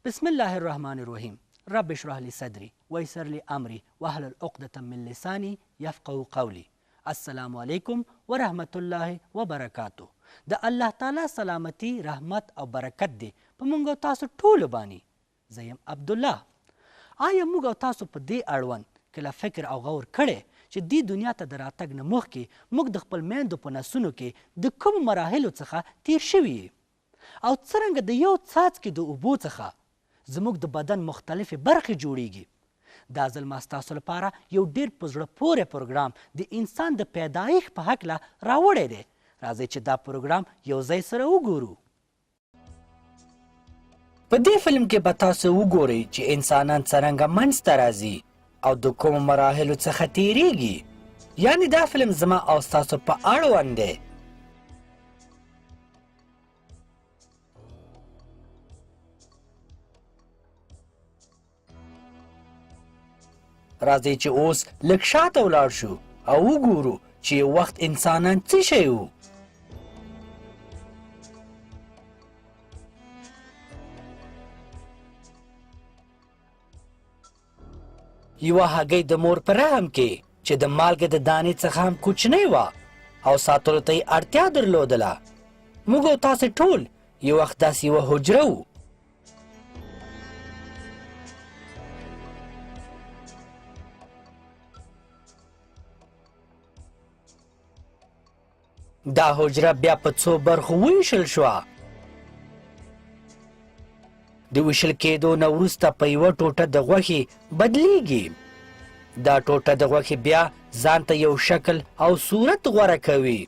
بسم الله الرحمن الرحیم. رب اشرح لي صدري ويسر لي امري واحلل عقدة من لساني يفقهوا قولي. السلام علیکم ورحمت الله وبرکاتو. د الله تعالی سلامتی، رحمت او برکت دی په موږ او تاسو ټولو باندې. زه یم عبدالله. آیا موږ او تاسو په دې اړوند کله فکر او غور کړی چې دې دنیا ته د راتګ نه مخکې موږ د خپل میندو په نسونو کې د کومو مراحلو څخه تیر شوي او څرنګه د یو څاڅکي د اوبو څخه زموږ د بدن مختلفې برخې جوړیږي؟ دا ځل ما ستاسو لپاره یو ډېر په زړه پورې پروګرام د انسان د پیدایښت په هکله راوړی دی. راځئ چې دا پروګرام یو ځای سره وګورو. په دې فلم کې به تاسو وګورئ چې انسانان څرنګه منځته راځي او د کومو مراحلو څخه تیریږي. یعنې دا فلم زما او ستاسو په اړوند دی. راځئ چې اوس لږ شاته ولاړ شو او وګورو چې یو وخت انسانان څه شی وو. یوه هګۍ د مور په رحم کې چې د مالګې د دانې څخه هم کوچنۍ وه او ساتلو ته یې اړتیا درلودله. موږ او تاسې ټول یو وخت داسې یوه حجره وو. دا حجره بیا په څو برخو وویشل شوه. د ویشل کېدو نه وروسته په یوه ټوټه د غوښې بدلیږي. دا ټوټه د غوښې بیا ځان ته یو شکل او صورت غوره کوي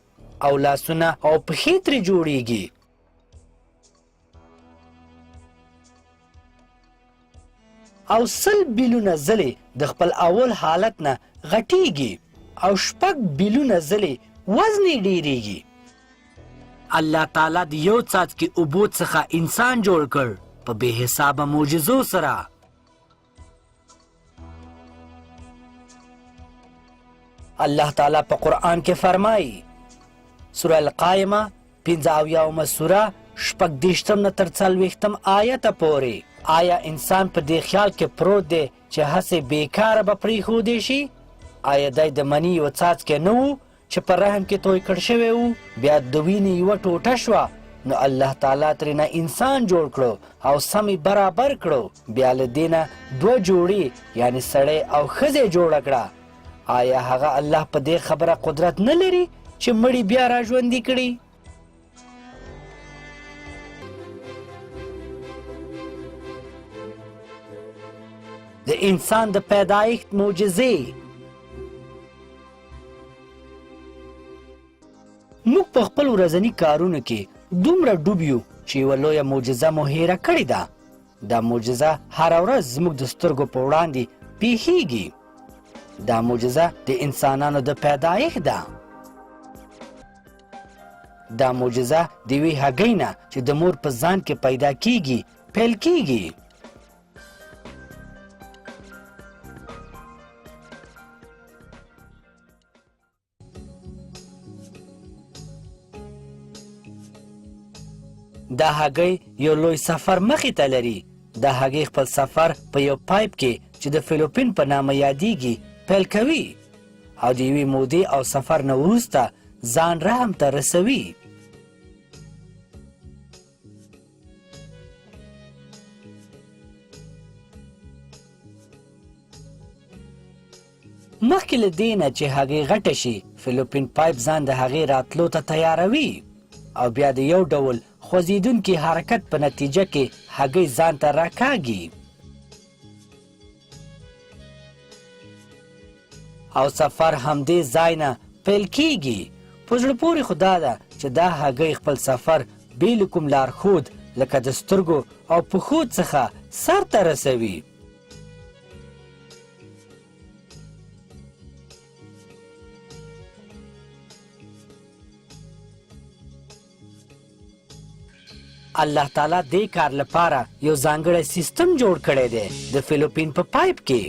او لاسونه او پښې ترې جوړیږي. او 100 بیلونه ځلې د خپل اول حالت نه غټیږي او 6 بیلونه ځلې وزن یې ډیریږي. الله تعالی د یو څاڅکي اوبو څخه انسان جوړ کړ په بې حسابه معجزو سره. الله تعالی په قرآن کې فرمایي، سوره القائمه 75 سوره 36 نه تر 40 آیته پورې. آیا انسان په دې خیال کې پروت دی چې هسې بیکاره به پرېښودی شي؟ آیا دی د مني یو څاڅکی نه و چې په رحم کې توی کړ شوی و، بیا د وینې یوه ټوټه شوه، نو الله تعالی ترېنه انسان جوړ کړو او سم برابر کړو. بیا له دې نه 2 جوړې یعنې سړی او ښځې جوړه کړه. آیا هغه الله په دې خبره قدرت نه لري چې مړي بیا را ژوندي کړي؟ د انسان د پیدایښت معجزې. موږ په خپل ورځني کارونو کې دومره ډوب یو چې یوه لویه معجزه مو هیره کړې ده. دا معجزه هره ورځ زموږ د سترګو په وړاندې پیښیږي. دا معجزه د انسانانو د پیدایښت ده. دا معجزه د یوې هګۍ نه چې د مور په ځان کې پیدا کیږي پیل کیږي. دا هګۍ یو لوی سفر مخې ته لري. دا هګۍ خپل سفر په یو پایپ کې چې د فیلوپین په نامه یادیږي پیل کوي او د یوې مودې او سفر نه وروسته ځان رحم ته رسوي. مخکې له دې نه چې هګۍ غټه شي، فیلوپین پایپ ځان د هغې راتلو ته تیاروي او بیا د یو ډول خوځېدونکي حرکت په نتیجه کې هګۍ ځان ته راکاږي او سفر همدې ځای نه پیل کیږي. په زړه پورې خو دا ده چې دا هګۍ خپل سفر بې له کوم لارښود لکه د سترګو او پښو څخه سر ته رسوي. الله تعالی دې کار لپاره یو ځانګړی سیستم جوړ کړی دی د فیلوپین په پایپ کې.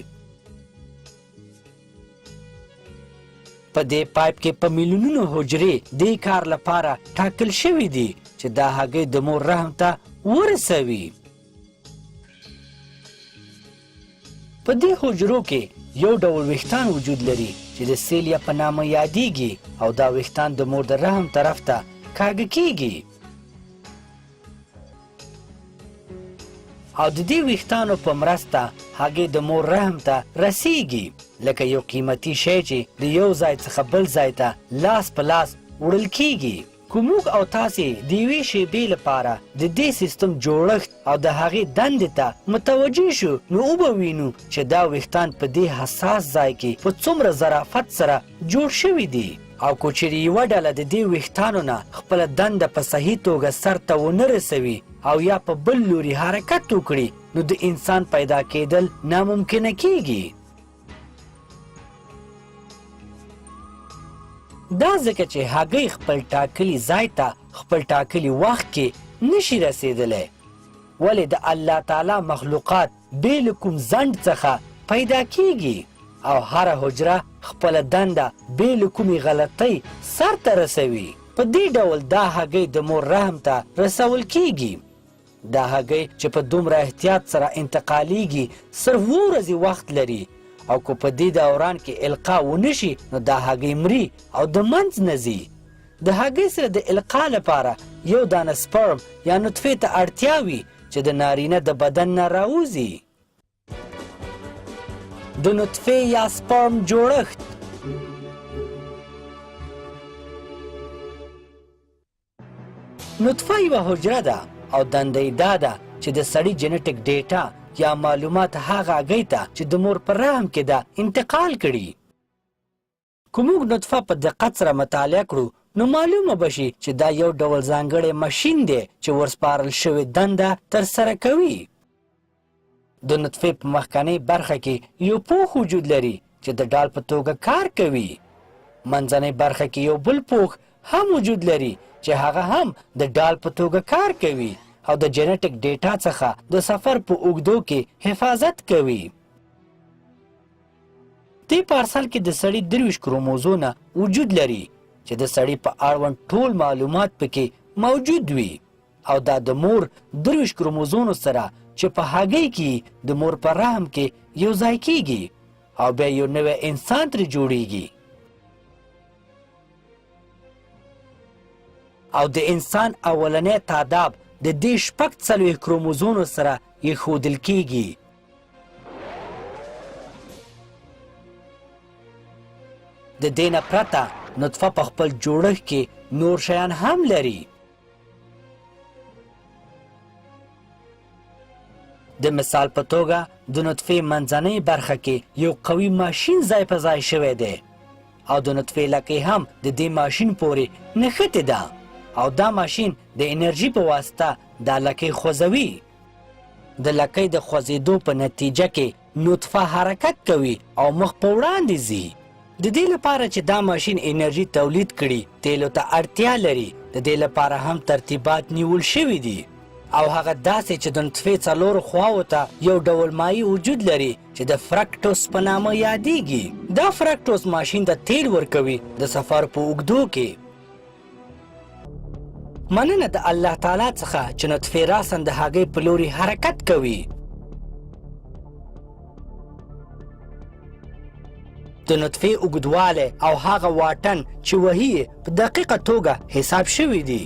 په دې پایپ کې په میلیونونو حجرې دې کار لپاره ټاکل شوي دي چې دا هګۍ د مور رحم ته ورسوي. په دې حجرو کې یو ډول ویښتان وجود لري چې د سیلیا په نامه یادیږي او دا ویښتان د مور د رحم طرف ته کاږه کیږي او د دې ویښتانو په مرسته هګۍ د مور رحم ته رسیږي لکه یو قیمتي شی چې د یو ځای څخه بل ځای ته لاس په لاس وړل کیږي که موږ او تاسې د یوې شیبې لپاره د دې سیستم جوړښت او د هغې دندې ته متوجه شو نو وبه وینو چې دا ویښتان په دې حساس ځای کې په څومره ظرافت سره جوړ شوي دي او که چیرې یوه ډله د دې ویښتانو نه خپله دنده په صحیح توګه سرته ونه رسوي او یا په بل لوري حرکت وکړي نو د انسان پیدا کېدل ناممکنه کیږي دا ځکه چې هګۍ خپل ټاکلي ځای ته خپل ټاکلي وخت کې نشي رسېدلی ولې د الله تعالی مخلوقات بې له کوم ځنډ څخه پیدا کیږي او هره حجره خپله دنده بې له کومې غلطۍ سرته رسوي په دې ډول دا هګۍ د مور رحم ته رسول کیږي دا هګۍ چې په دومره احتیاط سره انتقالیږي صرف 2 ورځې وخت لري او که په دې دوران کې القا ونشي نو دا هګۍ مري او د منځ نه ځي د هګۍ سره د القا لپاره یو دانه سپرم یا نطفې ته اړتیا وي چې د نارینه د بدن نه راوځي د نطفې یا سپرم جوړښت نطفه یوه حجره ده او دنده یې دا ده چې د سړي جنټیک ډیټا یا معلومات هغه هګۍ ته چې د مور په رحم کې ده انتقال کړي که موږ نطفه په دقت سره مطالعه کړو نو معلومه به شي چې دا یو ډول ځانګړی ماشین دی چې ورسپارل شوې دنده ترسره کوي د نطفې په مخکنۍ برخه کې یو پوښ وجود لري چې د ډال په توګه کار کوي منځنۍ برخه کې یو بل پوښ هم وجود لري چې هغه هم د ډال په توګه کار کوي او د جنټیک ډیټا څخه د سفر په اوږدو کې حفاظت کوي دې پارسل کې د سړي 23 کروموزومه وجود لري چې د سړي په اړوند ټول معلومات پکې موجود وي او دا د مور 23 کروموزومو سره چې په هګۍ کې د مور په رحم کې یو ځای کیږي او بیا یو نوی انسان ترې جوړیږي او د انسان اولنی تعداب د دې 46 کروموزومو سره ایښودل کیږي د دې نه پرته نطفه په خپل جوړښت کې نور شیان هم لري د مثال په توګه د نطفې منځنۍ برخه کې یو قوي ماشین ځای په ځای شوی دی او د نطفې لکۍ هم د دې ماشین پورې نښتې ده او دا ماشین د انرژي په واسطه دا لکۍ خوځوي د لکۍ د خوځېدو په نتیجه کې نطفه حرکت کوي او مخ په وړاندې ځي د دې لپاره چې دا ماشین انرژي تولید کړي تیلو ته اړتیا لري د دې لپاره هم ترتیبات نیول شوي دي او هغه داسې چې د نطفې څلورو خواوو ته یو ډول مایع وجود لري چې د فرکټوس په نامه یادیږي دا فرکټوس ماشین ته تیل ورکوي د سفر په اوږدو کې مننه د الله تعالی څخه چې نطفې راساً د هګۍ په لوري حرکت کوي د نطفې اوږدوالی او هغه واټن چې وهي په دقیقه توګه حساب شوي دي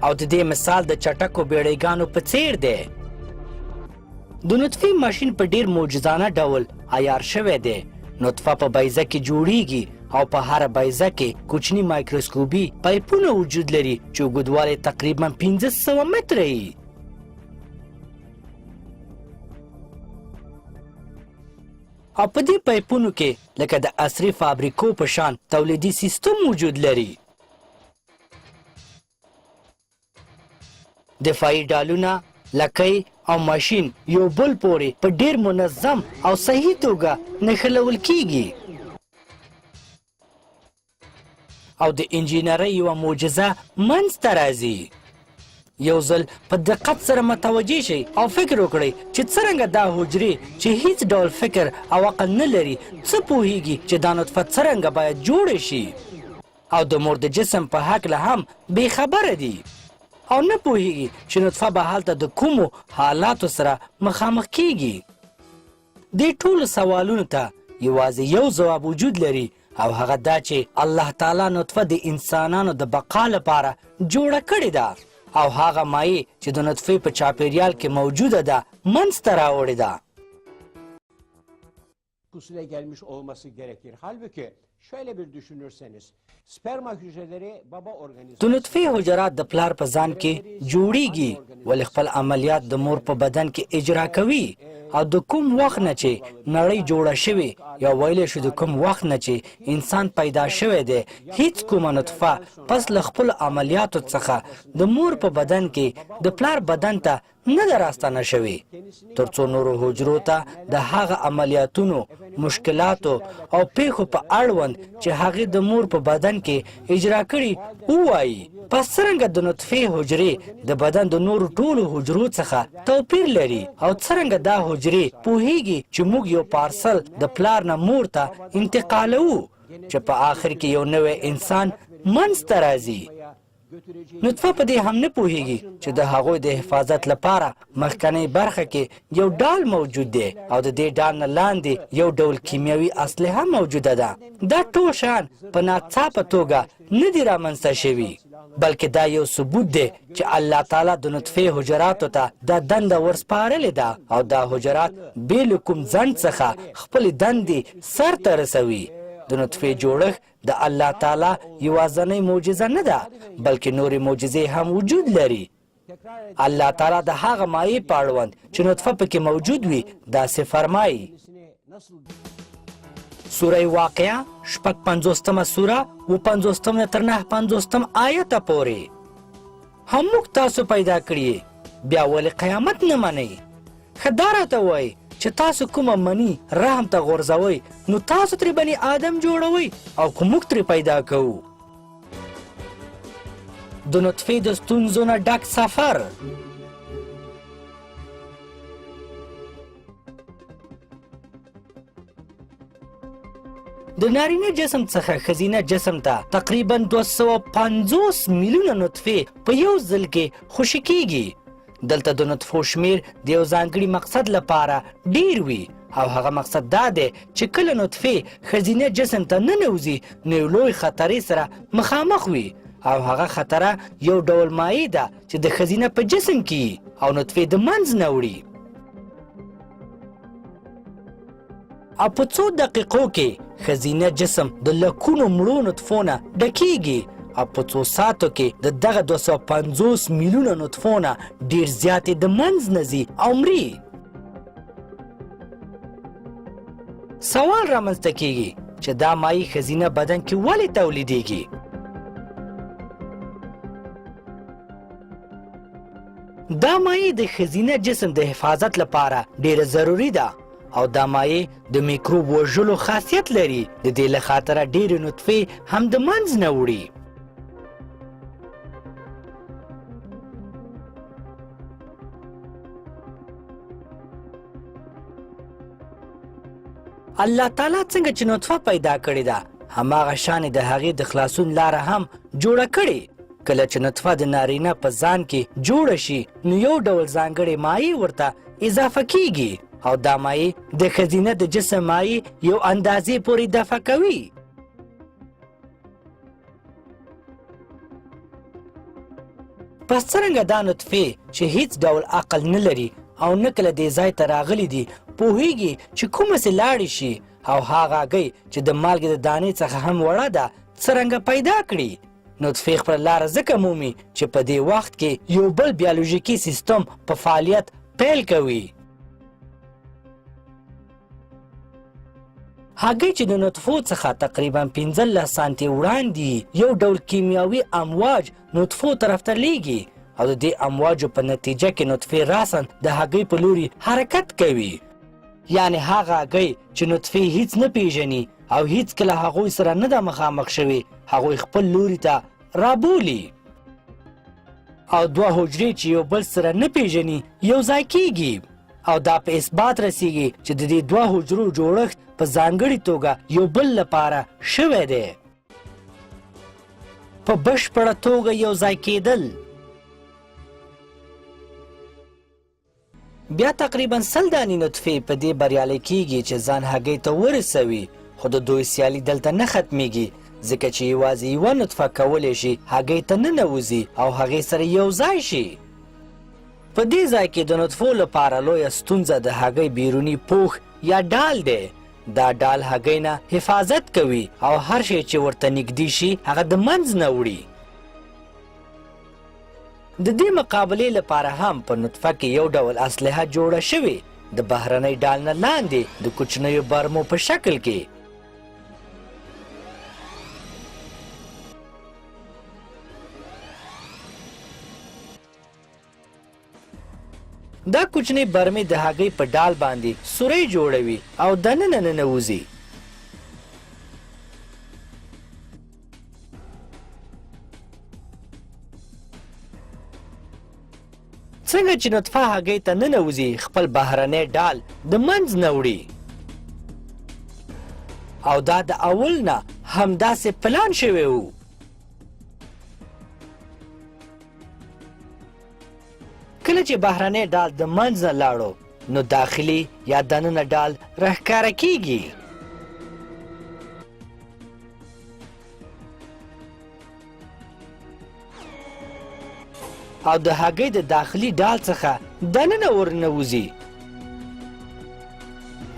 او د دې مثال د چټکو بیړیګانو په څیر دی د نطفې ماشین په ډیر معجزانه ډول عیار شوی دی نطفه په بیضه کې جوړیږي او په هره بیضه کې کوچني مایکروسکوپي پایپونه وجود لري چې اوږدوالی تقریبا 1500 متره وي او په دې پایپونو کې لکه د عصري فابریکو په شان تولیدي سیستم وجود لري دفاعي ډالونه لکۍ او ماشین یو بل پورې په ډیر منظم او صحیح توګه نښلول کیږي او د انجینرۍ یوه معجزه منځته راځي یو ځل په دقت سره متوجه شئ او فکر وکړئ چې څرنګه دا حجرې چې هیڅ ډول فکر او عقل نه لري څه پوهیږي چې دا نطفه څرنګه باید جوړه شي او د مور د جسم په هکله هم بې خبره دي او نه پوهیږي چې نطفه به هلته د کومو حالاتو سره مخامخ کیږي. دې ټولو سوالونو ته یوازې یو ځواب وجود لري او هغه دا چې الله تعالی نطفه د انسانانو د بقا لپاره جوړه کړې ده او هغه مایع چې د نطفې په چاپیریال کې موجوده ده منځته راوړې ده. Pusule gelmiş olması gerekir. Halbuki şöyle bir düşünürseniz sperma hücreleri baba د organizmasının نطفې حجرات د پلار په ځان کې جوړیږي ولې خپل عملیات د مور په بدن کې اجرا کوي او د کوم وخت نه چې نړۍ جوړه شوې یا ویلی شو د کوم وخت نه چې انسان پیدا شوی دی هیڅ کومه نطفه پس له خپلو عملیاتو څخه د مور په بدن کې د پلار بدن ته نه ده راستانه شوې تر څو نورو حجرو ته د هغه عملیاتونو مشکلاتو او پیښو په اړوند چې هغې د مور په بدن کې اجرا کړي ووایي. پس څرنګه د نطفې حجرې د بدن د نورو ټولو حجرو څخه توپیر لري او څرنګه دا حجرې پوهیږي چې موږ یو پارسل د پلار نه مور ته انتقالوو چې په آخر کې یو نوی انسان منځته راځي. نطفه په دې هم نه پوهیږي چې د هغوی د حفاظت لپاره مخکنۍ برخه کې یو ډال موجود دی او د دې ډال نه لاندې یو ډول کیمیاوي اسلحه موجوده ده. دا ټول شیان په ناڅاپه توګه نه دي رامنځته شوي بلکې دا یو ثبوت دی چې الله تعالی د نطفې حجراتو ته دا دنده ورسپارلې ده او دا حجرات بې له کوم ځنډ څخه خپلې دندې سرته رسوي. د نطفې جوړښت د الله تعالی یوازینۍ معجزه نه ده بلکې نورې معجزې هم وجود لري. الله تعالی د هغه مایع په اړوند چې نطفه پکې موجود وي داسې فرمایي. سوره واقعه 56 سوره و 50 تر 9 آیته پورې. هم موږ تاسو پیدا کړی بیا ولې قیامت نه منئ؟ ښه دا راته وایي چې تاسو کومه منی رحم ته غورځوئ نو تاسو ترې بني آدم جوړوئ او که موږ ترې پیدا کوو. د نطفې د ستونزو نه ډک سفر. د نارینه جسم څخه ښځینه جسم ته تقریبا 250 میلیونه نطفې په یو ځل کې خوشې کیږي. دلته د نطفو شمیر د یو ځانګړي مقصد لپاره ډیر وي او هغه مقصد دا دی چې کله نطفې ښځینه جسم ته ننوځي نو یو لوی خطرې سره مخامخ وي او هغه خطره یو ډول مایع ده چې د ښځینه په جسم کې او نطفې د منځ نه وړي او په څو دقیقو کې ښځینه جسم د لکونو مړو نطفو نه ډکیږي او په څو ساعتو کې د دغه 250 میلیونه نطفو نه ډیر زیاتې د منځ نه ځي او مري. سوال رامنځته کیږي چې دا مایع ښځینه بدن کې ولې تولیدیږي؟ دا مایع د ښځینه جسم د حفاظت لپاره ډیره ضروري ده او دا مایع د میکروب وژلو خاصیت لري. د دې له خاطره ډیرې نطفې هم د منځ نه وړي. الله تعالی څنګه چې نطفه پیدا کړې ده هماغه شانې د هغې د خلاصون لاره هم جوړه کړې. کله چې نطفه د نارینه په ځان کې جوړه شي نو یو ډول ځانګړې مایع ورته اضافه کیږي او دا مایع د ښځینه د جسم مایع یو اندازې پورې دفع کوي. پس څرنګه دا نطفې چې هیڅ ډول عقل نه لري او نه کله دې ځای ته راغلي دي پوهیږي چې کومسې لاړې شي او هغه هګۍ چې د مالګې د دانې څخه هم وړه ده څرنګه پیدا کړي. نطفې خپله لاره ځکه مومي چې په دې وخت کې یو بل بیولوژیکي سیستم په فعالیت پیل کوي. هګۍ چې د نطفو څخه تقریبا 15 سانتي وړاندې یو ډول کیمیاوي امواج نطفو طرف ته لیږي او د دې امواجو په نتیجه کې نطفې راسن د هګۍ په لوري حرکت کوي. یعنې هغه هګۍ چې نطفې هیڅ نه پیژني او هیڅ کله هغوی سره نه ده مخامخ شوي هغوی خپل لوري ته رابولي او دوه حجرې چې یو بل سره نه پیژني یو ځای کیږي او دا په اثبات رسیږي چې د دې دوه حجرو جوړښت په ځانګړې توګه یو بل لپاره شوی دی. په بشپړه توګه یو ځای کېدل بیا تقریبا 100 دانې نطفې په دې بریالی کیږي چې ځان هګۍ ته ورسوي، خو د دوی سیالي دلته نه ختمیږي، ځکه چې یوازې یوه نطفه کولی شي هګۍ ته ننوځي او هغې سره یو ځای شي. په دې ځای کې د نطفو لپاره لویه ستونزه د هګۍ بیروني پوښ یا ډال دی. دا ډال هګۍ نه حفاظت کوي او هر شی چې ورته نږدې شي هغه د منځ نه وړي. د دې مقابلې لپاره هم په نطفه کې یو ډول اسلحه جوړه شوې، د بهرنۍ ډال نه لاندې د کوچنیو برمو په شکل کې. دا کوچنۍ برمې د هګۍ په ډال باندې سورۍ جوړوي او دننه ننوځي. څنګه چې نطفه هګۍ ته ننوځي خپل بهرنی ډال د منځ نه وړي، او دا د اول نه همداسې پلان شوی و. کله چې بهرنی ډال د منځ نه لاړو نو داخلي یا دننه ډال راښکاره کیږي. او د هګۍ د داخلي ډال څخه دننه ورنوځي.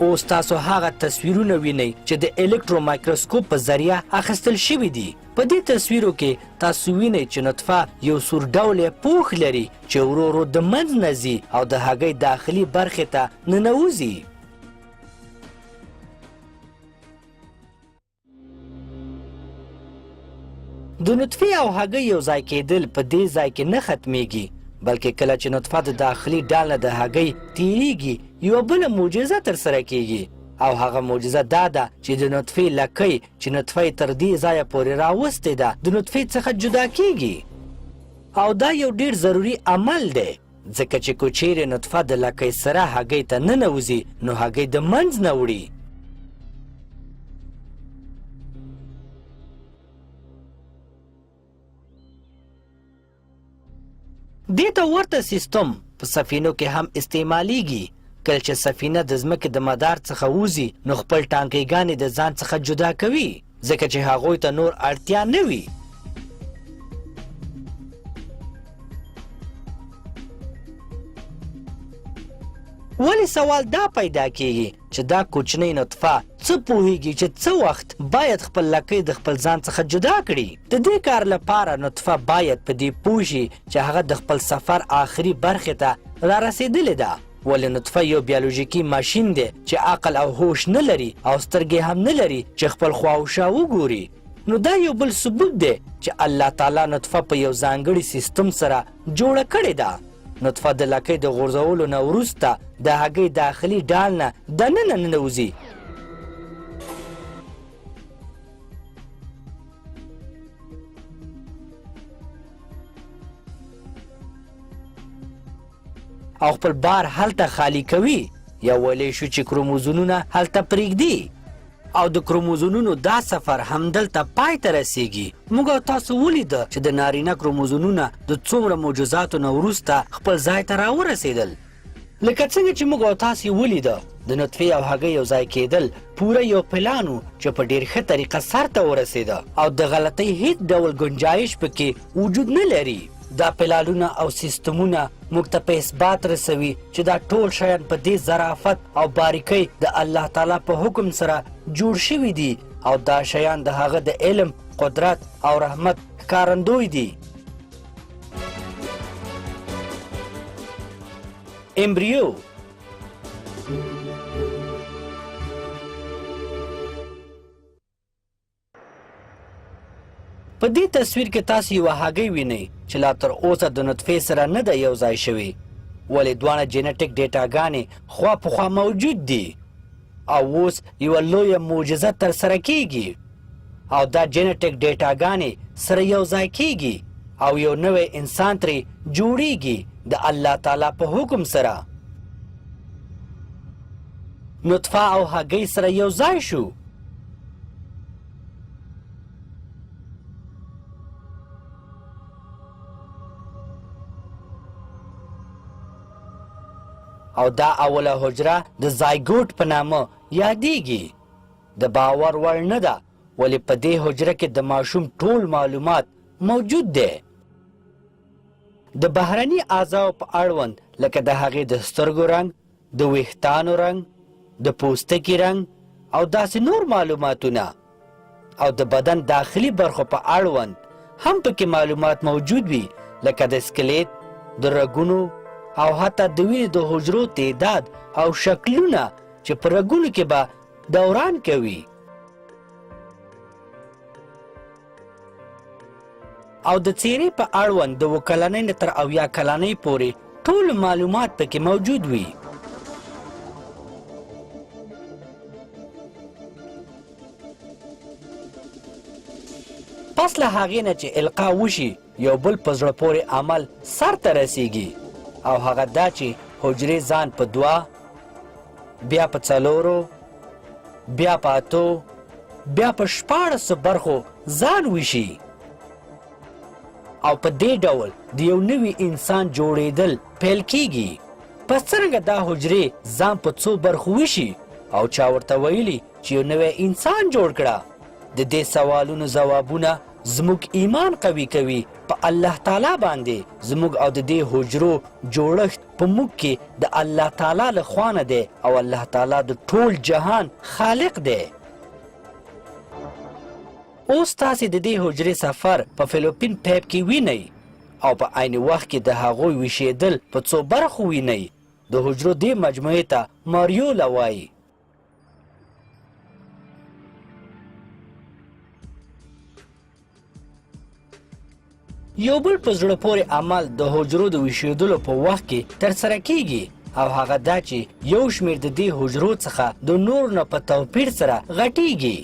اوس تاسو هغه تصویرونه وینئ چې د الکترو مایکروسکوپ په ذریعه اخیستل شوي دي. په دې تصویرو کې تاسو وینئ چې نطفه یو سور ډولی پوښ لري چې ورو ورو د منځ نه ځي او د هګۍ داخلي برخې ته ننوځي. د نطفې او هګۍ یو ځای کېدل په دې ځای کې نه ختمیږي، بلکې کله چې نطفه د داخلي ډال نه د هګۍ تیریږي یوه بله معجزه ترسره کیږي، او هغه معجزه دا ده چې د نطفې لکۍ چې نطفه یې تر دې ځایه پورې راوستې ده د نطفې څخه جدا کیږي. او دا یو ډېر ضروري عمل دی، ځکه چې که چیرې نطفه د لکۍ سره هګۍ ته ننوځي نو هګۍ د منځ نه وړي. دې ته ورته سیستم په سفینو کې هم استعمالیږي. کله چې سفینه د ځمکې د مدار څخه وځي نو خپل ټانکیګانې د ځان څخه جدا کوي، ځکه چې هغوی ته نور اړتیا نه وي. ولی سوال دا پیدا کیږي چې دا کوچنۍ نطفه څه پوهیږي چې څه وخت باید خپل لکۍ د خپل ځان څخه جدا کړي. د دې کار لپاره نطفه باید په دې پوه شي چې هغه د خپل سفر آخري برخې ته را رسېدلې ده. ولې نطفه یو بیولوژیکي ماشین دی چې عقل او هوش نه لري او سترګې هم نه لري چې خپل خواوشا وګوري. نو دا یو بل ثبوت دی چې الله تعالی نطفه په یو ځانګړي سیستم سره جوړه کړې ده. نطفه د لکۍ د غورځولو نه وروسته د هګۍ داخلي ډال نه دننه ننوځي. او خپل بار هلته خالی کوي، یا ویلی شو چې کروموزومونه هلته پرېږدي. او د کروموزومونو دا سفر همدلته پای ته رسیږي. موږ او تاسو ولیده چې د نارینه کروموزومونه د څومره معجزاتو نه وروسته خپل ځای ته راورسېدل. لکه څنګه چې موږ او تاسو ولیده د نطفې او هګۍ یو ځای کېدل پوره یو پلان و چې په ډېر ښه طریقه سر ته ورسېده او د غلطۍ هیڅ ډول ګنجایش پکې وجود نه لري. دا پلانونه او سیستمونه موږ ته په اثبات رسوي چې دا ټول شیان په دې ظرافت او باریکۍ د الله تعالی په حکم سره جوړ شوي دي، او دا شیان د هغه د علم، قدرت او رحمت ښکارندوی دي. امبریو په دې تصویر کې تاسو یوه هګۍ وینئ چې لا تر اوسه د نطفې سره نه ده یو ځای شوي، ولې دواړه جینټیک ډیټاګانې خوا په خوا موجود دي. او اوس یوه لویه معجزه ترسره کیږي، او دا جینټیک ډیټاګانې سره یو ځای کیږي او یو نوی انسان ترې جوړیږي د الله تعالی په حکم سره. نطفه او هګۍ سره یو ځای شو. او دا اوله حجره د زایګوټ په نامه یادیږي. د باور وړ نه ده ولې په دې حجره کې د ماشوم ټول معلومات موجود دی. د بهرني اعضاو په اړوند لکه د هغې د سترګو رنګ، د ویښتانو رنګ، د پوستکي رنګ او داسې نور معلوماتونه او د بدن داخلي برخو په اړوند هم پکې معلومات موجود وي لکه د سکلیت، د رګونو او حتی د وینې د حجرو تعداد او شکلونه چې په رګونو کې به دوران کوي. او د څیرې په اړوند د 7 کلنۍ نه تر 80 کلنۍ پورې ټول معلومات پکې موجود وي. پس له هغې نه چې القا وشي یو بل په زړه پورې عمل سر ته رسیږي او هغه دا چې حجرې ځان په 2 بیا په 4 بیا په 8 بیا په 14 برخو ځان وشي او په دې ډول د یو نوي انسان جوړېدل پیل کیږي. پس څرنګه دا حجرې ځان په 2 برخو وشي او چا ورته ویلي چې یو نوی انسان جوړ کړه. د دې سوالونو ځوابونه زموږ ایمان قوي کوي په الله تعالی باندې. زموږ او د دې حجرو جوړښت په موږ کې د الله تعالی له خوا نه دی او الله تعالی د ټول جهان خالق دی. اوس تاسې د دې حجرې سفر په فلوپین پیپ کې وینئ او په عین وخت کې د هغوی ویشېدل په 2 برخو وینئ. د حجرو دې مجموعې ته ماریولا وایي. یو بل په زړه پورې عمل د حجرو د ویشېدلو په وخت کې ترسره کیږي او هغه دا چې یو شمېر د دې حجرو څخه د نورو نه په توپیر سره غټیږي.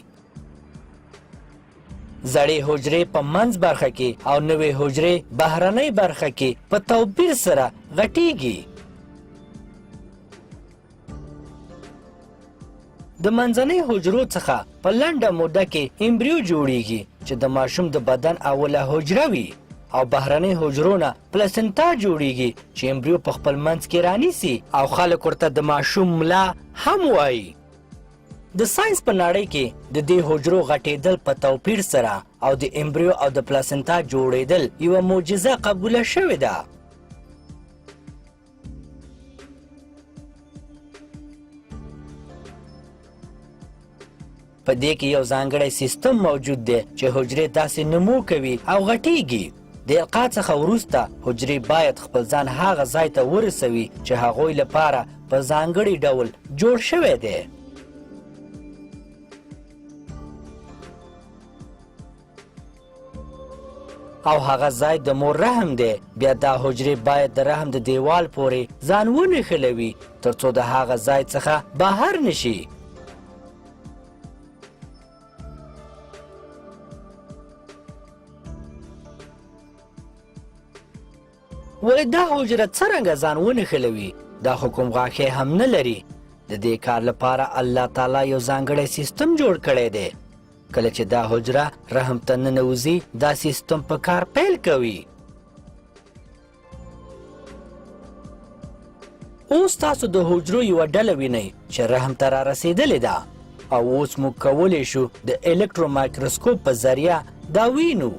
زړې حجرې په منځ برخه کې او نوې حجرې بهرنۍ برخه کې په توپیر سره غټیږي. د منځنۍ حجرو څخه په لنډه موده کې امبریو جوړیږي چې د ماشوم د بدن اوله حجره وي او بهرنۍ حجرو نه پلاسنتا جوړیږي چې امبریو په خپل منځ کې رانیسي او خلک ورته د ماشوم ملا هم وایي. د ساينس په نړۍ کې د دې حجرو غټېدل په توپیر سره او د امبریو او د پلاسنتا جوړېدل یوه معجزه قبوله شوې ده. په دې کې یو ځانګړی سیستم موجود دی چې حجرې داسې نمو کوي او غټیږي. د القا څخه وروسته حجرې باید خپل ځان هغه ځای ته ورسوي چې هغوی لپاره په ځانګړي ډول جوړ شوی دی. او هغه ځای د مور رحم دی. بیا دا حجرې باید د رحم د دیوال پورې ځان ونښلوي تر څو د هغه ځای څخه بهر نشي. ولې دا حجره څرنګه ځان ونښلوي دا خو کوم غاښی هم نه لري. د دې کار لپاره الله تعالی یو ځانګړی سیستم جوړ کړی دی. کله چې دا حجره رحم ته ننوځي دا سیستم په کار پیل کوي. اوس تاسو د حجرو یوه ډله وینئ چې رحم ته را رسېدلې ده او اوس موږ کولی شو د الکترو مایکروسکوپ په ذریعه دا وینو.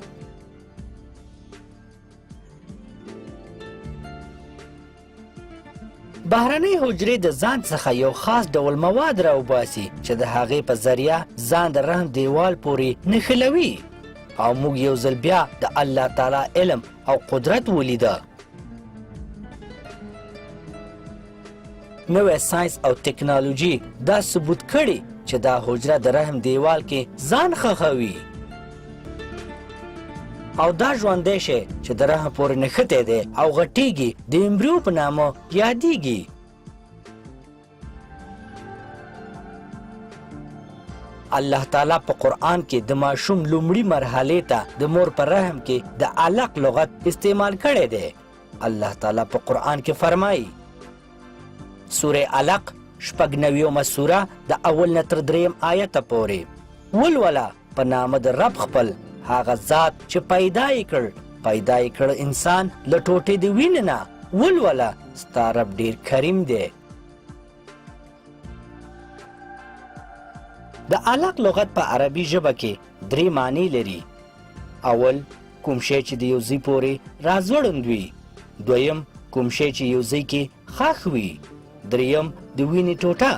بهرنۍ حجرې د ځان څخه یو خاص ډول مواد راوباسي چې د هغې په ذریعه ځان د رحم دیوال پورې نښلوي او موږ یو ځل بیا د الله تعالی علم او قدرت ولیده. نوی ساینس او ټکنالوژي دا ثبوت کړي چې دا حجره د رحم دیوال کې ځان ښخوي او دا ژوندی شی چې د رحم پورې نښتی دی او غټیږي د امبریو په نامه یادیږي. الله تعالی په قرآن کې د ماشوم لومړي مرحلې ته د مور په رحم کې د علق لغت استعمال کړی دی. الله تعالی په قرآن کې فرمایي سوره علق 96 سوره د اول نه تر 3 آیته پورې ولوله په نامه د رب خپل هغه ذات چې پیدا یې کړ انسان له ټوټې د وینې نه ولوله ستا رب ډېر کریم دی د علق لغت په عربي ژبه کې 3 معنی لري. اول کوم شی چې د یو ځای پورې راځوړند وي. دویم کوم شی چې یو ځای کې ښخ وي. دریم د وینې ټوټه.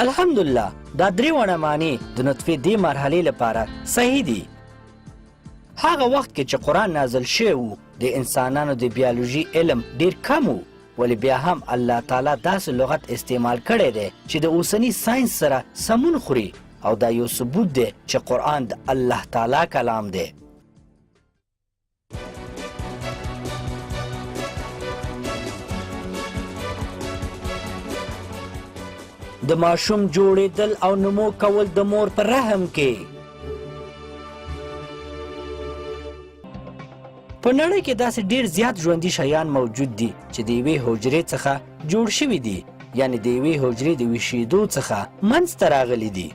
الحمدلله دا 3 وړه معنی د نطفې دې مرحلې لپاره صحیح دي. هغه وخت کې چې قرآن نازل شوی و د انسانانو د بیولوژي علم ډیر کم و، ولی بیا هم الله تعالی داسې لغت استعمال کړی دی چې د اوسني ساينس سره سمون خوري، او دا یو ثبوت دی چې قرآن د الله تعالی کلام دی. د ماشوم جوړېدل او نمو کول د مور په رحم کې. په نړۍ کې داسې ډیر زیات ژوندي شیان موجود دي چې د یوې حجرې څخه جوړ شوي دي، یعنی د یوې حجرې د ویشېدو څخه منځته راغلي دي.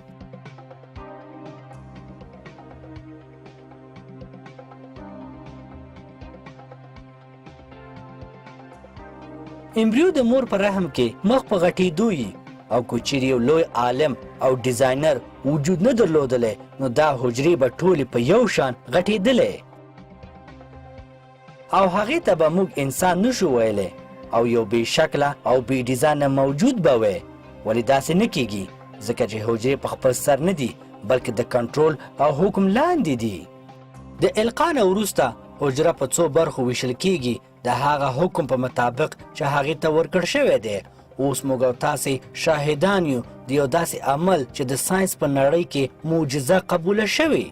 امبریو د مور په رحم کې مخ په غټېدو وي، او که چیرې یو لوی عالم او ډیزاینر وجود نه درلودلی نو دا حجرې به ټولې په یو شان غټېدلی، او هغې ته به موږ انسان نشو ویلی، او یو بې شکله او بې ډیزاینه موجود به وی. ولې داسې نه کیږي ځکه چې حجرې په خپل سر نه دي بلکې د کنټرول او حکم لاندې دي. د القا نه وروسته حجره په څو برخو ویشل کیږي د هغه حکم په مطابق چې هغې ته ورکړ شوی دی. اوس موږ او تاسې شاهدان یو د یو داسې عمل چې د ساینس په نړۍ کې معجزه قبوله شوې.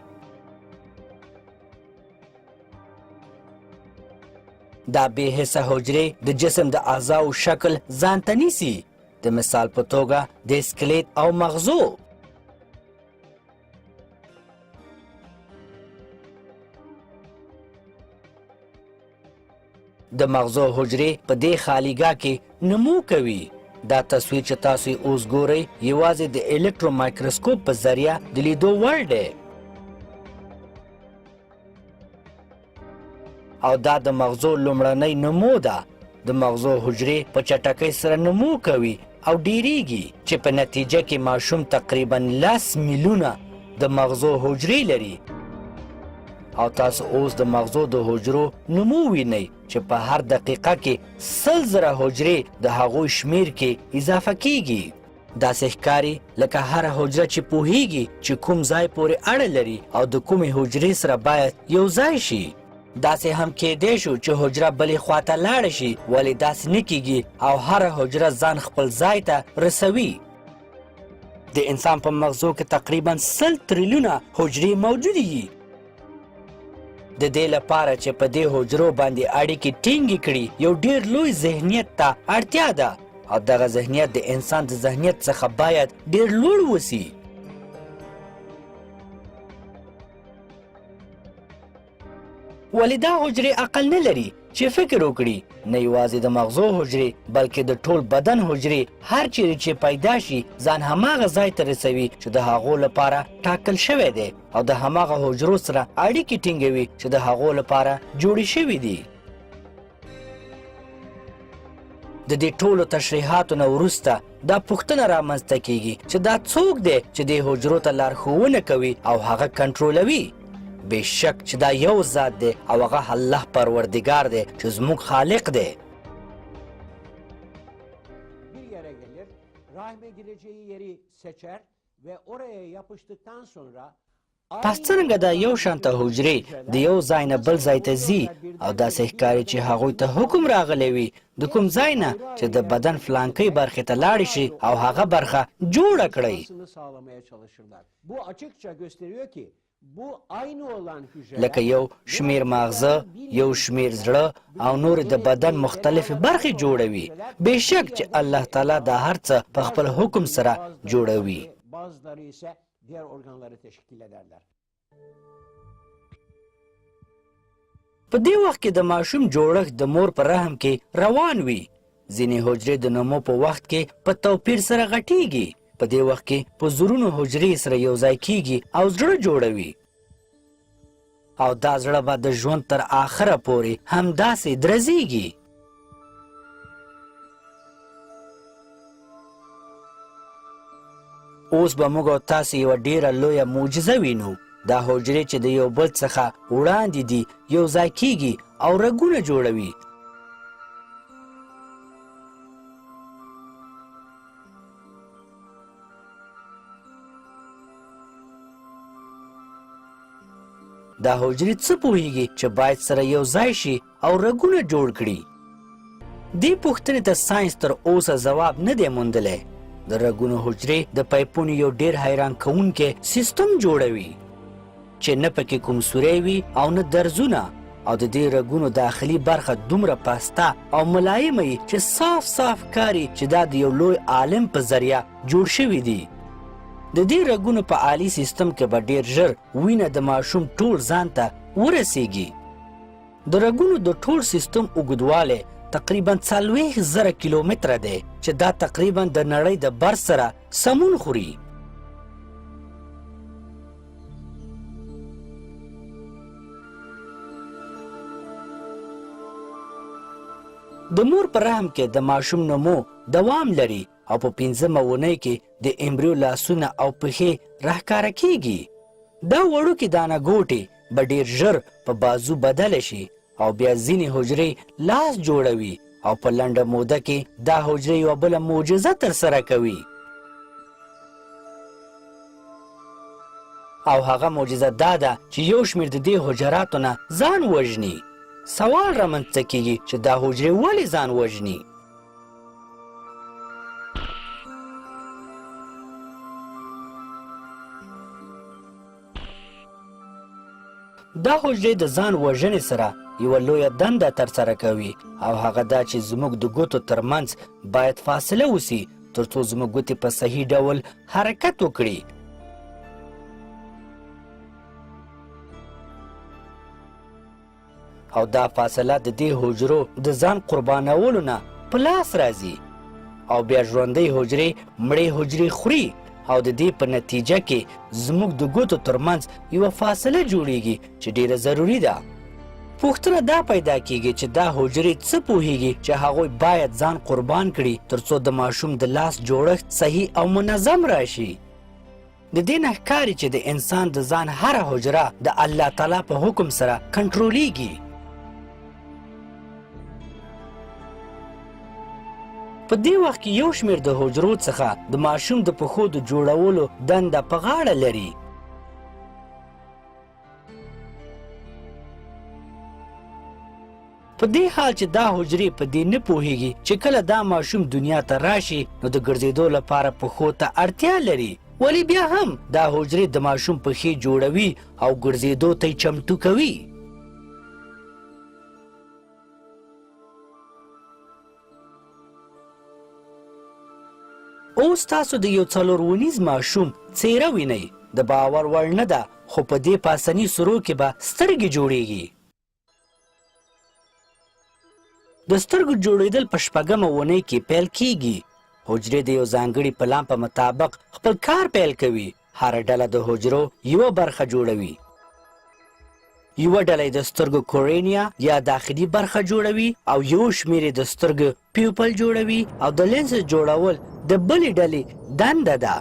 دا بې حسه حجرې د جسم د اعضاو شکل ځان ته نیسي، د مثال په توګه د سکلیت او مغزو. د مغزو حجرې په دې خالیګاه کې نمو کوي. دا تصویر چې تاسو اوس ګورئ یوازې د الکترو مایکروسکوپ په ذریعه د لیدو وړ دی، او دا د مغزو لومړنۍ نمو ده. د مغزو حجرې په چټکۍ سره نمو کوي او ډیریږي چې په نتیجه کې ماشوم تقریبا 10 میلیونه د مغزو حجرې لري. او تاسو اوس د مغزو د حجرو نمو وینئ چې په هر دقیقه کې 100,000 حجرې د هغوی شمیر کې اضافه کیږي. داسې ښکاري لکه هره حجره چې پوهیږي چې کوم ځای پورې اړه لري او د کومې حجرې سره باید یو ځای شي. داسې هم کېدی شو چې حجره بلې خواته لاړه شي، ولې داسې نه کیږي او هره حجره ځان خپل ځای ته رسوي. د انسان په مغزو کې تقریبا 100 تریلیونه حجرې موجودې دي. د دې لپاره چې په دې حجرو باندې اړیکې ټینګې کړي یو ډیر لوی ذهنیت ته اړتیا ده، او دغه ذهنیت د انسان د ذهنیت څخه باید ډیر لوړ وسی. ولې دا حجرې عقل نه لري چې فکر وکړي. نه یوازې د مغزو حجرې بلکې د ټول بدن حجرې هر چیرې چې پیدا شي ځان هماغه ځای ته رسوي چې د هغو لپاره ټاکل شوی دی، او د هماغه حجرو سره اړیکې ټینګوي چې د هغو لپاره جوړې شوي دي. د دې ټولو تشریحاتو نه وروسته دا پوښتنه رامنځته کیږي چې دا څوک دی چې دې حجرو ته لارښوونه کوي او هغه کنټرولوي. بېشک چې دا یو ذات دی او هغه الله پروردگار دی چې زموږ خالق دی. Bir yere gelir, rahme gireceği yeri seçer ve oraya yapıştıktan sonra پس څرنګه دا یو شانته حجرې د یو ځای نه بل ځای ته ځي، او داسې ښکاري چې هغوی ته حکم راغلی وي د کوم ځای نه چې د بدن فلانکۍ برخې ته لاړې شي او هغه برخه جوړه کړئ. sağlamaya çalışırlar. Bu açıkça gösteriyor ki bu aynı olan hücreler لکه یو شمیر ماغزه، یو شمیر زړه او نور د بدن مختلفې برخې جوړوي. بېشک چې الله تعالی دا هر څه په خپل حکم سره جوړوي. bazıları ise diğer organları teşkil ederler. په دې وخت کې د ماشوم جوړښت د مور په رحم کې روان وي. ځینې حجرې د نمو په وخت کې په توپیر سره غټیږي. په دې وخت کې په زرونو حجرې سره یو ځای کیږي او زړه جوړوي، او دا زړه به د ژوند تر آخره پورې همداسې درزیږي. اوس به موږ او تاسې یوه ډیره لویه معجزه وینو. دا حجرې چې د یو بل څخه وړاندې دي یو ځای کیږي او رګونه جوړوي. دا حجرې څه پوهیږي چې باید سره یو ځای شي او رګونه جوړ کړي؟ دې پوښتنې ته ساینس تر اوسه ځواب نه دی موندلی. د رګونو حجرې د پایپونو یو ډیر حیران کوونکی سیستم جوړوي چې نه پکې کوم سوری وي او نه درزونه، او د دې رګونو داخلي برخه دومره پاسته او ملایمه وي چې صاف صاف ښکاري چې دا د یو لوی عالم په ذریعه جوړ شوي دي. د دې رګونو په عالي سیستم کې به ډیر ژر وینه د ماشوم ټول ځان ته ورسیږي. د رګونو د ټول سیستم اوږدوالی تقریبا 40,000 کیلومتره دی چې دا تقریبا د نړۍ د بر سره سمون خوري. د مور په رحم کې د ماشوم نمو دوام لري او په 5مه اونۍ کې د امبریو لاسونه او پښې راښکاره کیږي. دا وړوکې دانه ګوټې به ډیر ژر په بازو بدله شي او بیا ځینې حجرې لاس جوړوي او په لنډه موده کې دا حجرې یوه بله معجزه ترسره کوي. او هغه معجزه دا ده چې یو شمېر د دې حجراتو نه ځان وژني. سوال رامنځته کیږي چې دا حجرې ولې ځان وژني؟ دا حجرې د ځان وژنې سره یوه لویه دنده ترسره کوي او هغه دا چې زموږ د ګوتو ترمنځ باید فاصله وسي تر څو زموږ ګوتې په صحیح ډول حرکت وکړي. او دا فاصله د دې حجرو د ځان قربانولو نه په لاس راځي او بیا ژوندۍ حجرې مړې حجرې خوري او د دې په نتیجه کې زموږ د ګوتو ترمنځ یوه فاصله جوړیږي چې ډیره ضروري ده. پوښتنه دا پیدا کیږي چې دا حجرې څه پوهیږي چې هغوی باید ځان قربان کړي ترڅو د ماشوم د لاس جوړښت صحیح او منظم راشي. د دې نه ښکاري چې د انسان د ځان هره حجره د الله تعالی په حکم سره کنټرولیږي. په دې وخت کې یو شمېر د حجرو څخه د ماشوم د پښو د جوړولو دنده په غاړه لري. په دې حال چې دا حجرې په دې نه پوهیږي چې کله دا ماشوم دنیا ته راشي نو د ګرځېدو لپاره پښو ته اړتیا لري، ولی بیا هم دا حجرې د ماشوم پښې جوړوي او ګرځېدو ته یې چمتو کوي. اوس تاسو د یو 4 ونیز ماشوم څیره وینئ. د باور وړ نه ده خو په دې پاسني سرو کې به سترګې جوړیږي. د سترګو جوړېدل په 6مه اونۍ کې پیل کیږي. حجرې د یو ځانګړي پلان په مطابق خپل کار پیل کوي. هره ډله د حجرو یوه برخه جوړوي. یوه ډله د سترګو کورینیا یا داخلي برخه جوړوي او یو شمېر د سترګو پیوپل جوړوي او د لینز جوړول د بلې ډلې دنده ده.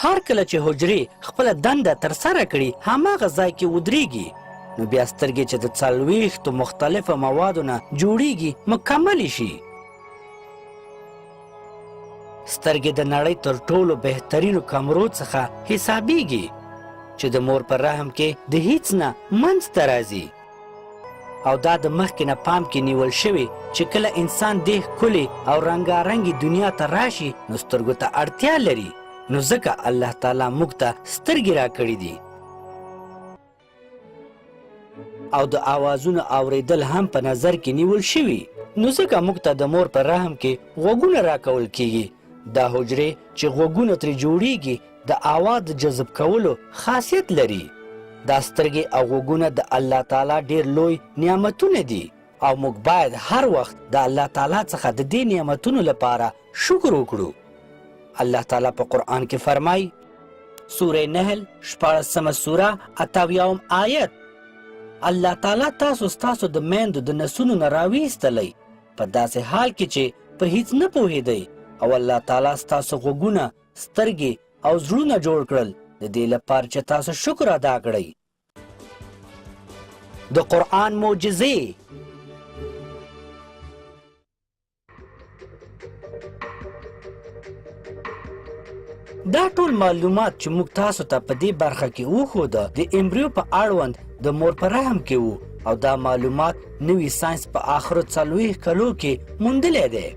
هر کله چې حجرې خپله دنده ترسره کړي هماغه ځای کې ودرېږي نو بیا سترګې چې د 40 مختلفو موادو نه جوړیږي مکملې شي. سترګې د نړۍ تر ټولو بهترینو کمرو څخه حسابیږي چې د مور په رحم کې د هیڅ نه منځته راځي او دا د مخکې نه پام کې نیول شوي چې کله انسان دې ښکلې او رنګارنګې دنیا ته راشي نو سترګو ته اړتیا لري. نو ځکه الله تعالی موږ ته سترګې راکړي دي او د آوازونو اوریدل هم په نظر کې نیول شوي. نو ځکه موږ ته د مور په رحم کې غوږونه راکول کیږي. دا حجرې چې غوږونه ترې جوړیږي د آواز د جذب کولو خاصیت لري. دا سترګې او غوږونه د الله تعالی ډیر لوی نعمتونه دي او موږ باید هر وخت د الله تعالی څخه د دې نعمتونو لپاره شکر وکړو. الله تعالی په قرآن کې فرمایي سوره نحل 14 سوره 28 آیت الله تعالی تاسو ستاسو د میندو د نسونو نه راویستلی په داسې حال کې چې په هیڅ نه پوهېدئ او الله تعالی ستاسو غوږونه سترګې او زړونه جوړ کړل د دې لپاره چې تاسو شکر ادا کړئ. د قرآن معجزې دا ټول معلومات چې موږ تاسو ته په دې برخه کې وښوده د امبریو په اړوند د مور په رحم کې وو او دا معلومات نوي ساینس په آخرو 40 کلو کې موندلی دی.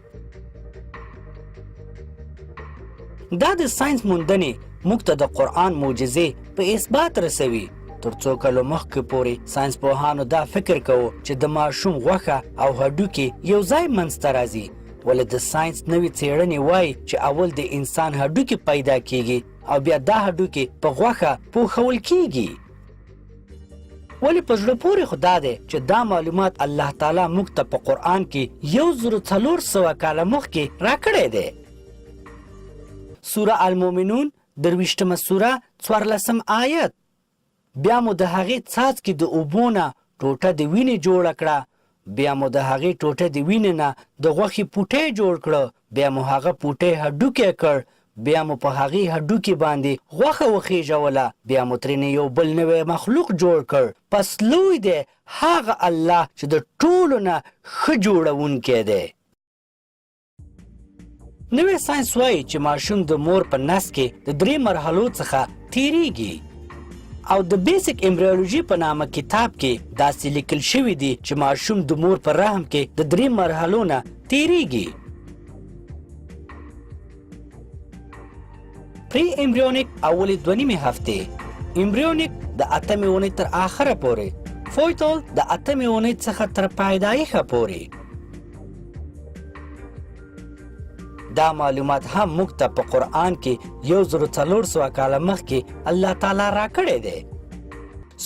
دا د ساینس موندنې موږ ته د قرآن معجزې په اثبات رسوي. تر څو کلو مخکې پورې ساینس پوهانو دا فکر کوو چې د ماشوم غوښه او هډوکي یو ځای منځته راځي، ولې د ساینس نوې څېړنې وایي چې اول د انسان هډوکي پیدا کیږي او بیا دا هډوکي په غوښه پوښول کیږي. ولې په زړه پورې خو دا دی چې دا معلومات الله تعالی موږ ته په قرآن کې 1400 کاله مخکې راکړی دی. سوره المؤمنون 23مه سوره 14 آیت. بیا مو د هغې څاڅکي د اوبو نه ټوټه د وینې جوړه کړه، بیا مو د هغې ټوټه د وینې نه د غوښې پوټی جوړ کړه، بیا مو هغه پوټی هډوکی کړ، بیا مو په هغې هډوکي باندې غوښه وخیژوله، بیا مو ترېنه یو بل نوی مخلوق جوړ کړ. پس لوی دی هغه الله چې د ټولو نه ښه جوړونکی دی. نوی ساینس وایي چې ماشوم د مور په نس کې د 3 مرحلو څخه تیریږي او د بیسیک امبریولوژي په نامه کتاب کې داسې لیکل شوي دي چې ماشوم د مور په رحم کې د 3 مرحلو نه تیریږي. پری امبریونیک اولې 2 هفتې، امبریونیک د 8مې اونۍ تر آخره پورې، فویتال د 8مې اونۍ څخه تر پیدایښه پورې. دا معلومات هم موږ ته په قرآن کې 1400 کاله مخکې الله تعالی راکړی دی.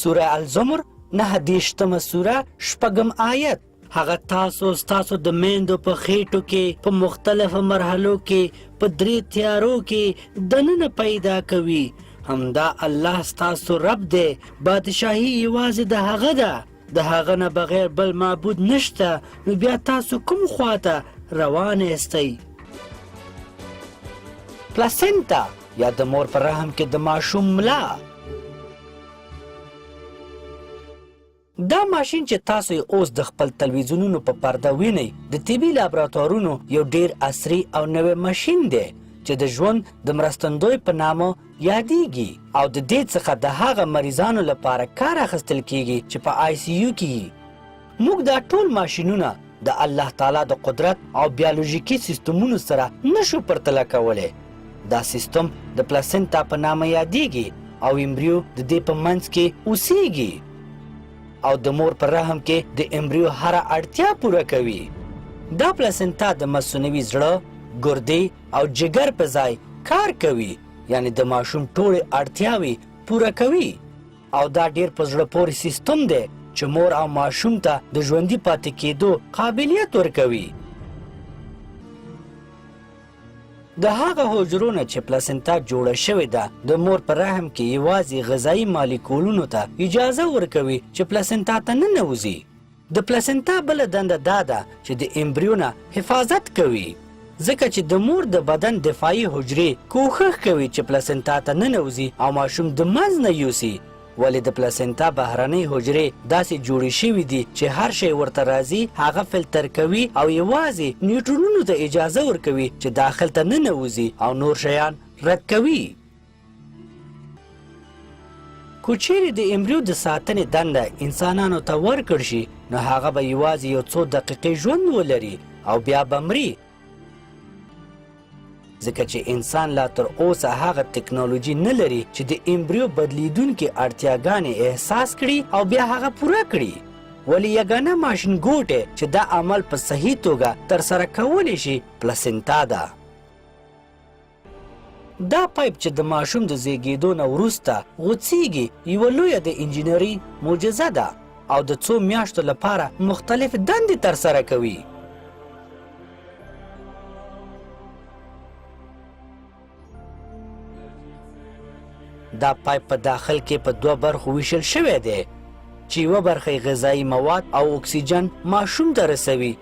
سوره الزمر 9 سوره 6 آیت. هغه تاسو ستاسو د میندو په خېټو کې په مختلفو مرحلو کې په 3 تیارو کې دننه پیدا کوي. همدا الله ستاسو رب دی. بادشاهي یوازې د هغه ده، د هغه نه بغیر بل معبود نشته. نو بیا تاسو کوم خواته روان یاستئ؟ پلاسنتا یا د مور په رحم کې د ماشوم ملا. دا ماشین چې تاسو یې اوس د خپل تلویزیونونو په پرده وینئ د طبي لابراتوارونو یو ډیر عصري او نوی ماشین دی چې د ژوند د مرستندوی په نامه یادیږي او د دې څخه د هغه مریضانو لپاره کار اخیستل کیږي چې په ICU کې. موږ دا ټول ماشینونه د الله تعالی د قدرت او بیولوژیکي سیستمونو سره نشو پرتله کولی. دا سیستم د پلاسنتا په نامه یادیږي او امبریو د دې په منځ کې اوسیږي او د مور په رحم کې د امبریو هره اړتیا پوره کوي. دا پلاسنتا د مصنوعي زړه، ګردې او جگر په ځای کار کوي، یعنی د ماشوم ټولې اړتیاوې پوره کوي او دا ډیر په زړه پورې سیستم دی چې مور او ماشوم ته د ژوندي پاتې کېدو قابلیت ورکوي. د هغه حجرو نه چې پلاسنتا جوړه شوې ده د مور په رحم کې یوازې غذایي مالیکولونو ته اجازه ورکوي چې پلاسنتا ته ننوځي. د پلاسنتا بله دنده دا ده چې د امبریو نه حفاظت کوي، ځکه چې د مور د بدن دفاعي حجرې کوښښ کوي چې پلاسنتا ته ننوځي او ماشوم د منځ نه یوسي. ولې د پلاسنتا بهرنۍ حجرې داسې جوړې شوي دي چې هر شی ورته راځي هغه فلتر کوي او یوازې نیوټرونونو ته اجازه ورکوي چې داخل ته ننوځي او نور شیان رد کوي. کو چیرې د امبریو د ساتنې دنده انسانانو ته ورکړ شي نو هغه به یوازې یو څو دقیقې ژوند ولري او بیا به مري، ځکه چې انسان لا تر اوسه هغه تکنالوژي نه لري چې د امبریو بدلیدونکې اړتیاګانې احساس کړي او بیا هغه پوره کړي. ولې یګانه ماشین ګوټی چې دا عمل په صحیح توګه ترسره کولی شي پلاسنتا ده. دا پایپ چې د ماشوم د زیږېدو نه وروسته غوڅیږي یوه لویه د انجینري معجزه ده او د څو میاشتو لپاره مختلف دندې ترسره کوي. دا پایپ په داخل کې په 2 برخو ویشل شوی دی. چې یوه برخه یې غذایي مواد او اکسیجن ماشوم ته رسوي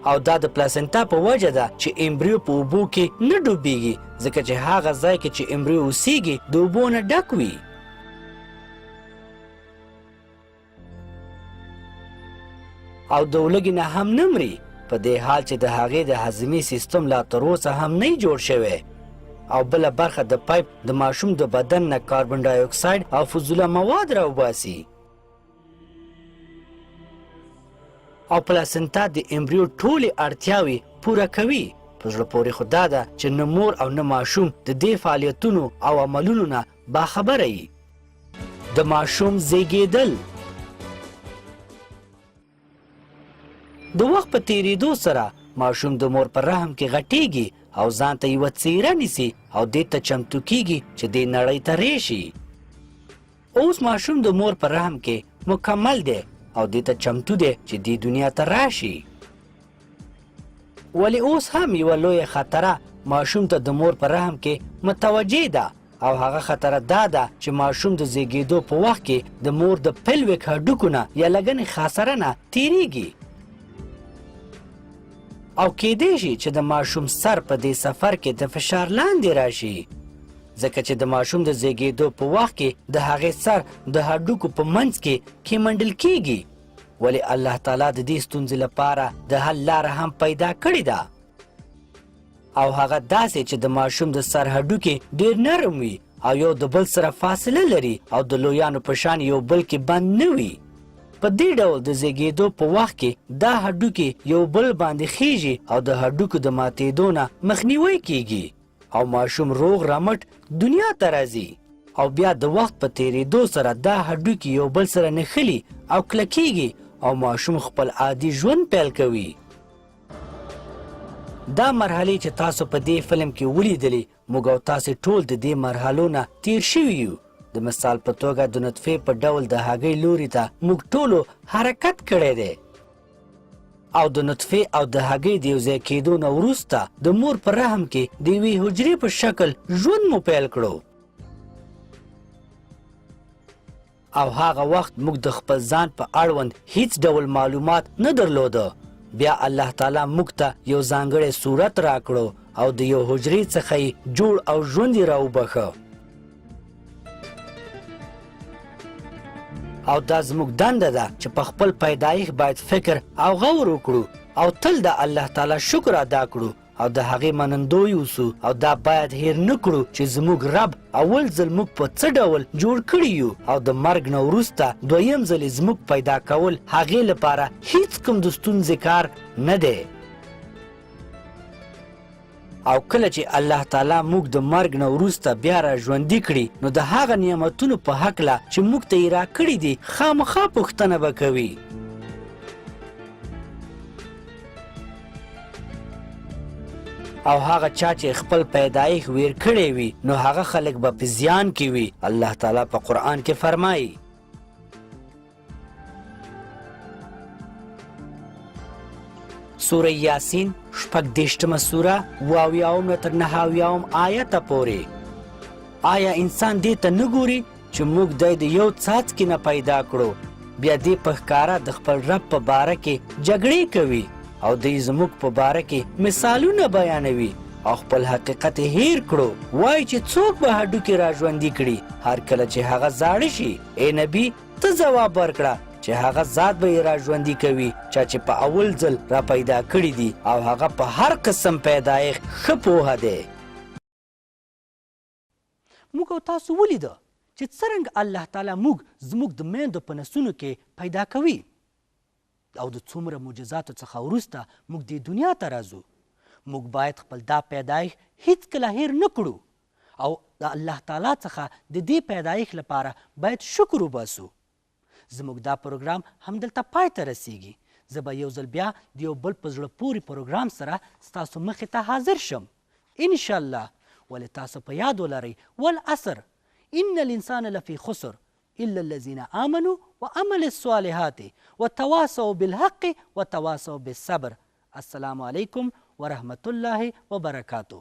او دا د پلاسنتا په وجه ده چې امبریو په اوبو کې نه ډوبیږي ځکه چې هغه ځای کې چې امبریو اوسیږي د اوبو نه ډک وي. او د ولږې نه هم نه مري په دې حال چې د هغې د هضمي سیستم لا تر اوسه هم نه جوړ شوی. او بله برخه د پایپ د ماشوم د بدن نه کاربن ډای اکساید او فضوله مواد راوباسي. او پلاسنتا د امبریو ټولې اړتیاوې پوره کوي. په زړه پورې خو دا ده چې نه مور او نه ماشوم د دې فعالیتونو او عملونو نه باخبره وي. د ماشوم زیږېدل د وخت په تیریدو سره ماشوم د مور په رحم کې غټیږي او ځان ته یوه څیره نیسي او دې ته چمتو کیږي چې دې نړۍ ته ریشي. اوس ماشوم د مور په رحم کې مکمل دی او دې ته چمتو دی چې دې دنیا ته راشي. ولی اوس هم یوه لویه خطره ماشوم ته د مور په رحم کې متوجه ده او هغه خطره دا ده چې ماشوم د زیږېدو په وخت کې د مور د پلویک هډوکو نه یا لګنې خاصره نه تیریږي او کیدای شي چې د ماشوم سر په دې سفر کې د فشار لاندې راشي ځکه چې د ماشوم د زیږېدو په وخت کې د هغې سر د هډوکو په منځ کې کیمنډل کیږي. ولی الله تعالی د دې ستونزې لپاره د حل لاره هم پیدا کړې ده او هغه داسې چې د ماشوم د سر هډوکي ډېر نرم وي او یو د بل سره فاصله لري او د لویانو په شان یو بل کې بند نه وي. په دې ډول د زیږېدو په وخت کې دا هډوکي یو بل باندې خیږي او د هډوکو د ماتېدو نه مخنیوی کیږي او ماشوم روغ رمټ دنیا ته راځي او بیا د وخت په تیریدو سره دا هډوکي یو بل سره نښلي او کلکیږي او ماشوم خپل عادي ژوند پیل کوي. دا مرحلې چې تاسو په دې فلم کې ولیدلې موږ او تاسې ټول د دې مرحلو نه تیر شوي یو. د مثال په توګه د نطفې په ډول د هګۍ لوري ته موږ ټولو حرکت کړی دی او د نطفې او د هګۍ د یو ځای کېدو نه وروسته د مور په رحم کې د یوې حجرې په شکل ژوند مو پیل کړو او هغه وخت موږ د خپل ځان په اړوند هیڅ ډول معلومات نه درلوده. بیا الله تعالی موږ ته یو ځانګړی صورت راکړو او د یو حجرې څخه یې جوړ او ژوند یې راوبښه او دا زموږ دنده ده چې په خپل پیدایښت باید فکر او غور وکړو او تل د الله تعالی شکر ادا کړو او د هغې منندوی اوسو او دا باید هیر نه کړو چې زموږ رب اول ځل موږ په څه ډول جوړ کړي یو او د مرګ نه وروسته دویم ځل زموږ پیدا کول هغې لپاره هیڅ کوم د ستونزې کار نه دی. او کله چې الله تعالی موږ د مرګ نه وروسته بیا را ژوندي کړي نو د هغه نعمتونو په هکله چې موږ ته یې راکړي دي خامخا پوښتنه به کوي. او هغه چا چې خپل پیدایښت ویر کړی وي نو هغه خلک به په زیان کې وي. الله تعالی په قرآن کې فرمایي سوره یاسین شپږ سوره 78 نه تر 9 آیته پورې. آیا انسان دې ته نه ګوري چې موږ دی د یو څاڅکي نه پیدا کړو بیا دې په ښکاره د خپل رب په باره کې جګړې کوي او دوی زموږ په باره کې مثالونه بیانوي او خپل حقیقت یې هیر کړو. وایي چې څوک به هډوکي را ژوندي کړي هر کله چې هغه زاړه شي. ای نبي ته ځواب ورکړه چې هغه ذات به یې را ژوندي کوي چا چې په اول ځل را پیدا کړي دي او هغه په هر قسم پیدایښت ښه پوهه دی. موږ او تاسو ولیده چې څرنګه الله تعالی موږ زموږ د میندو په نسونو کې پیدا کوي او د څومره معجزاتو څخه وروسته موږ دې دنیا ته راځو. موږ باید خپل دا پیدایښت هیڅکله هیر نه کړو او د الله تعالی څخه د دې پیدایښت لپاره باید شکر وباسو. زموږ دا پروګرام همدلته پای ته رسیږي. زه به یو ځل بیا د یو بل په زړه پورې پروګرام سره ستاسو مخې ته حاضر شم انشاءالله. ولې تاسو په یاد ولرئ والعصر ان الانسان لفی خسر الا الذين آمنوا وعملوا الصالحات وتواصوا بالحق وتواصوا بالصبر. السلام علیکم ورحمة الله وبرکاته.